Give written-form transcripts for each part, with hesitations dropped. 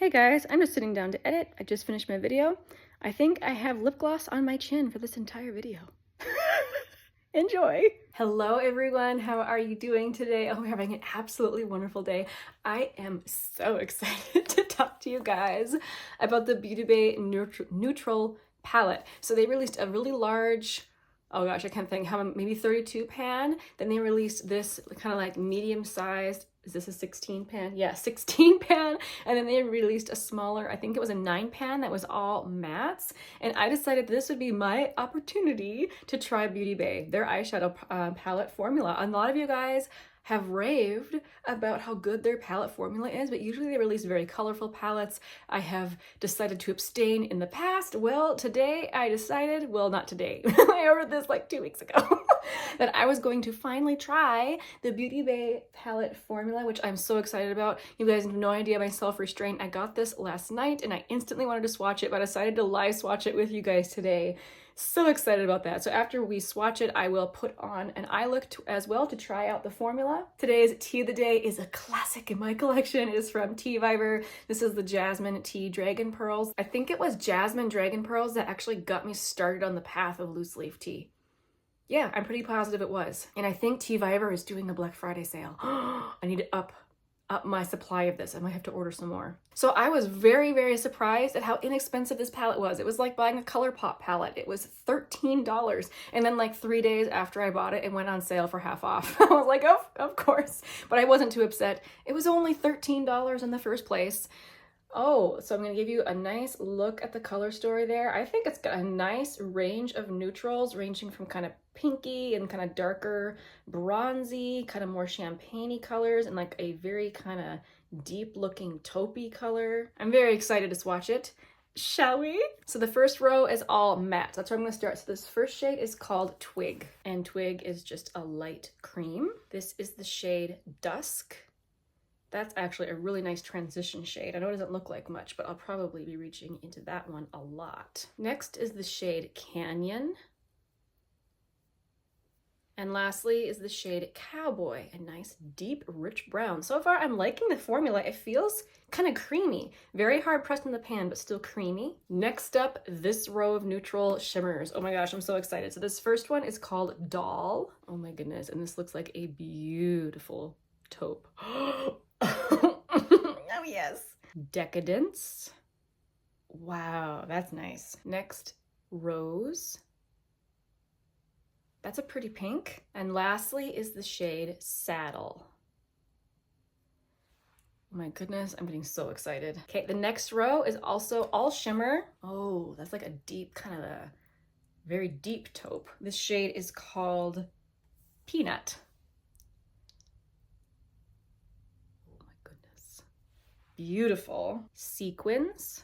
Hey guys, I'm just sitting down to edit. I just finished my video. I think I have lip gloss on my chin for this entire video. Enjoy! Hello everyone, how are you doing today? Oh, we're having an absolutely wonderful day. I am so excited to talk to you guys about the Beauty Bay Neutral palette. So they released a really large, oh gosh, I can't think how, maybe 32 pan. Then they released this kind of like medium sized, is this a 16 pan? Yeah, 16 pan. And then they released a smaller, I think it was a 9 pan that was all mattes. And I decided this would be my opportunity to try Beauty Bay, their eyeshadow palette formula. A lot of you guys have raved about how good their palette formula is, but usually they release very colorful palettes. I have decided to abstain in the past. Well, today I decided, well, not today, I ordered this like 2 weeks ago, that I was going to finally try the Beauty Bay palette formula, which I'm so excited about. You guys have no idea my self-restraint. I got this last night and I instantly wanted to swatch it, but I decided to live swatch it with you guys today. So excited about that. So after we swatch it, I will put on an eye look as well to try out the formula. Today's tea of the day is a classic in my collection. It is from Tea Viber. This is the Jasmine Tea Dragon Pearls. I think it was Jasmine Dragon Pearls that actually got me started on the path of loose leaf tea. Yeah, I'm pretty positive it was. And I think Tea Viber is doing a Black Friday sale. I need to up my supply of this. I might have to order some more. So I was very, very surprised at how inexpensive this palette was. It was like buying a ColourPop palette. It was $13. And then like 3 days after I bought it, it went on sale for half off. I was like, oh, of course. But I wasn't too upset. It was only $13 in the first place. Oh, so I'm going to give you a nice look at the color story there. I think it's got a nice range of neutrals ranging from kind of pinky and kind of darker bronzy, kind of more champagne-y colors, and like a very kind of deep looking taupey color. I'm very excited to swatch it. Shall we? So the first row is all matte. That's where I'm going to start. So this first shade is called Twig, and Twig is just a light cream. This is the shade Dusk. That's actually a really nice transition shade. I know it doesn't look like much, but I'll probably be reaching into that one a lot. Next is the shade Canyon. And lastly is the shade Cowboy, a nice deep rich brown. So far I'm liking the formula. It feels kind of creamy, very hard pressed in the pan, but still creamy. Next up, this row of neutral shimmers. Oh my gosh, I'm so excited. So this first one is called Doll. Oh my goodness, and this looks like a beautiful taupe. Oh yes. Decadence. Wow, that's nice. Next, Rose. That's a pretty pink. And lastly is the shade Saddle. Oh my goodness, I'm getting so excited. Okay, the next row is also all shimmer. Oh, that's like a deep, kind of a very deep taupe. This shade is called Peanut. Beautiful. Sequins.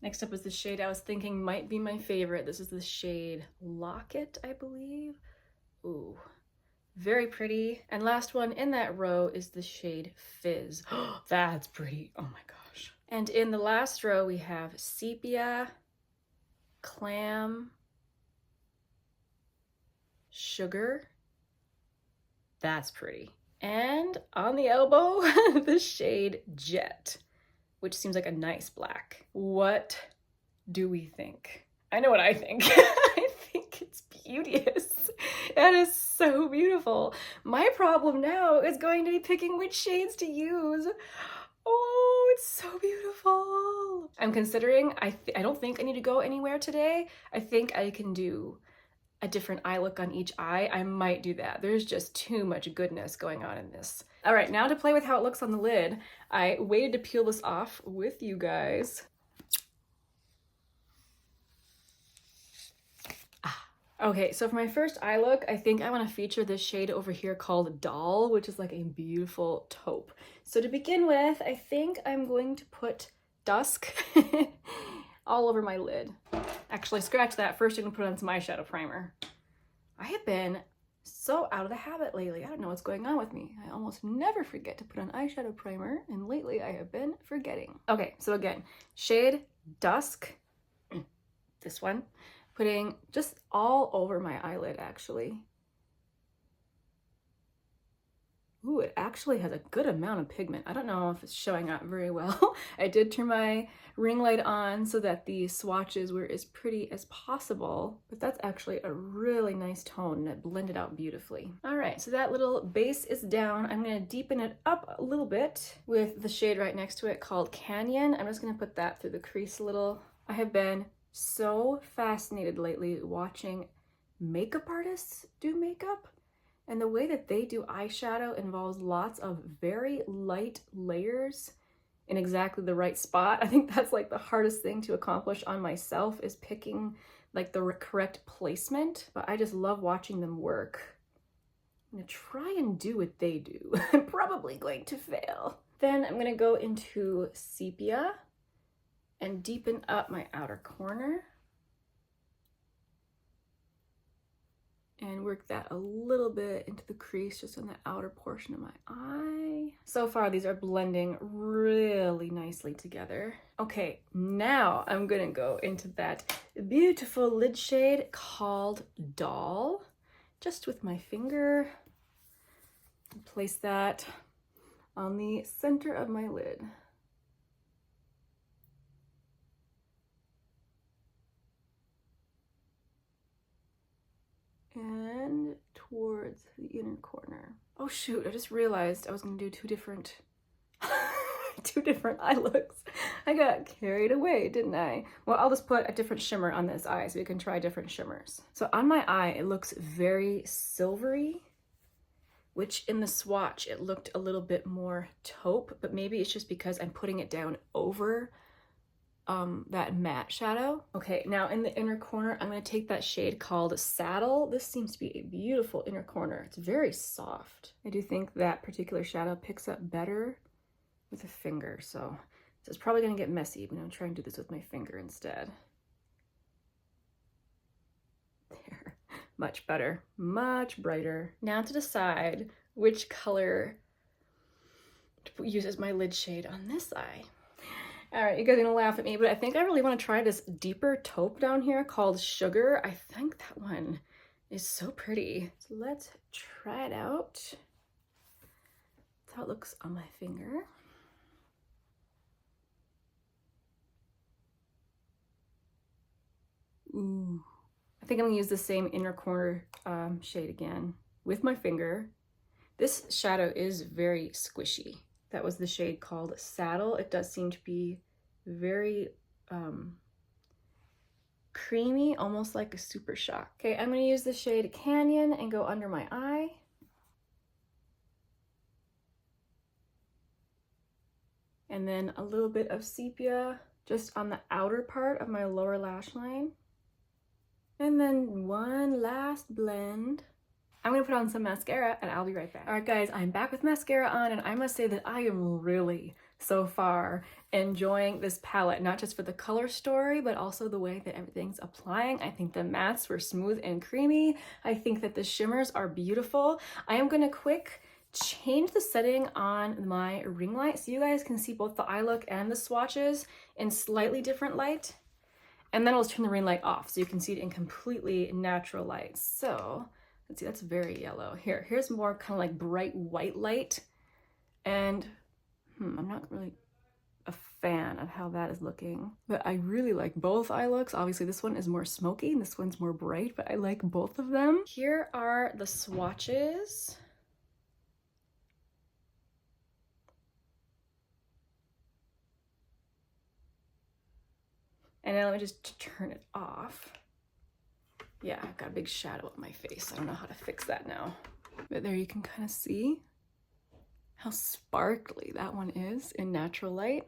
Next up is the shade I was thinking might be my favorite. This is the shade Locket, I believe. Ooh, very pretty. And last one in that row is the shade Fizz. That's pretty. Oh my gosh. And in the last row we have Sepia, Clam, Sugar. That's pretty. And on the elbow, the shade Jet, which seems like a nice black. What do we think? I know what I think. I think it's beauteous. That is so beautiful. My problem now is going to be picking which shades to use. Oh, it's so beautiful. I'm considering, I don't think I need to go anywhere today. I think I can do a different eye look on each eye. I might do that. There's just too much goodness going on in this. All right, now to play with how it looks on the lid, I waited to peel this off with you guys. Okay, so for my first eye look, I think I want to feature this shade over here called Doll, which is like a beautiful taupe. So to begin with, I think I'm going to put Dusk all over my lid. Actually, scratch that. First, I'm gonna put on some eyeshadow primer. I have been so out of the habit lately. I don't know what's going on with me. I almost never forget to put on eyeshadow primer, and lately I have been forgetting. Okay, so again, shade Dusk, this one, putting just all over my eyelid, actually. Ooh, it actually has a good amount of pigment. I don't know if it's showing up very well. I did turn my ring light on so that the swatches were as pretty as possible, but that's actually a really nice tone and it blended out beautifully. All right, so that little base is down. I'm gonna deepen it up a little bit with the shade right next to it called Canyon. I'm just gonna put that through the crease a little. I have been so fascinated lately watching makeup artists do makeup. And the way that they do eyeshadow involves lots of very light layers in exactly the right spot. I think that's like the hardest thing to accomplish on myself, is picking like the correct placement. But I just love watching them work. I'm gonna try and do what they do. I'm probably going to fail. Then I'm gonna go into Sepia and deepen up my outer corner. And work that a little bit into the crease, just on the outer portion of my eye. So far, these are blending really nicely together. Okay, now I'm gonna go into that beautiful lid shade called Doll. Just with my finger, place that on the center of my lid. And towards the inner corner. Oh shoot, I just realized I was gonna do two different eye looks. I got carried away, didn't I? Well, I'll just put a different shimmer on this eye so you can try different shimmers. So on my eye, it looks very silvery, which in the swatch, it looked a little bit more taupe, but maybe it's just because I'm putting it down over that matte shadow. Okay, now in the inner corner, I'm going to take that shade called Saddle. This seems to be a beautiful inner corner. It's very soft. I do think that particular shadow picks up better with a finger, so this is probably going to get messy, but I'm going to try and do this with my finger instead. There, much better, much brighter. Now to decide which color to use as my lid shade on this eye. All right, you guys are gonna laugh at me, but I think I really want to try this deeper taupe down here called Sugar. I think that one is so pretty. So let's try it out. That's how it looks on my finger. Ooh. I think I'm gonna use the same inner corner shade again with my finger. This shadow is very squishy. That was the shade called Saddle. It does seem to be very creamy, almost like a Super Shock. Okay, I'm gonna use the shade Canyon and go under my eye. And then a little bit of Sepia just on the outer part of my lower lash line. And then one last blend. I'm gonna put on some mascara and I'll be right back. All right guys, I'm back with mascara on, and I must say that I am really, so far, enjoying this palette, not just for the color story, but also the way that everything's applying. I think the mattes were smooth and creamy. I think that the shimmers are beautiful. I am gonna quick change the setting on my ring light so you guys can see both the eye look and the swatches in slightly different light. And then I'll just turn the ring light off so you can see it in completely natural light. So, let's see, that's very yellow. Here's more kind of like bright white light. And I'm not really a fan of how that is looking, but I really like both eye looks. Obviously this one is more smoky and this one's more bright, but I like both of them. Here are the swatches. And now let me just turn it off. Yeah, I've got a big shadow on my face. I don't know how to fix that now. But there you can kind of see how sparkly that one is in natural light.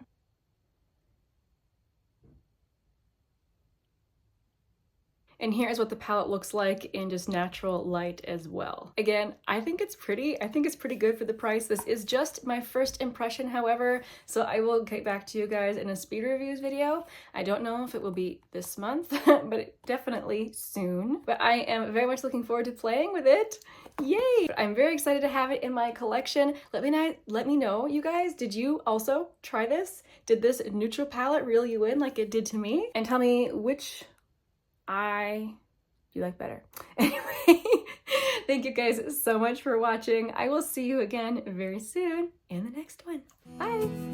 And here's what the palette looks like in just natural light as well. Again, I think it's pretty. I think it's pretty good for the price. This is just my first impression, however, so I will get back to you guys in a speed reviews video. I don't know if it will be this month, but definitely soon. But I am very much looking forward to playing with it. Yay! I'm very excited to have it in my collection. Let me know, you guys, did you also try this? Did this neutral palette reel you in like it did to me? And tell me which eye you like better. Anyway, thank you guys so much for watching. I will see you again very soon in the next one. Bye.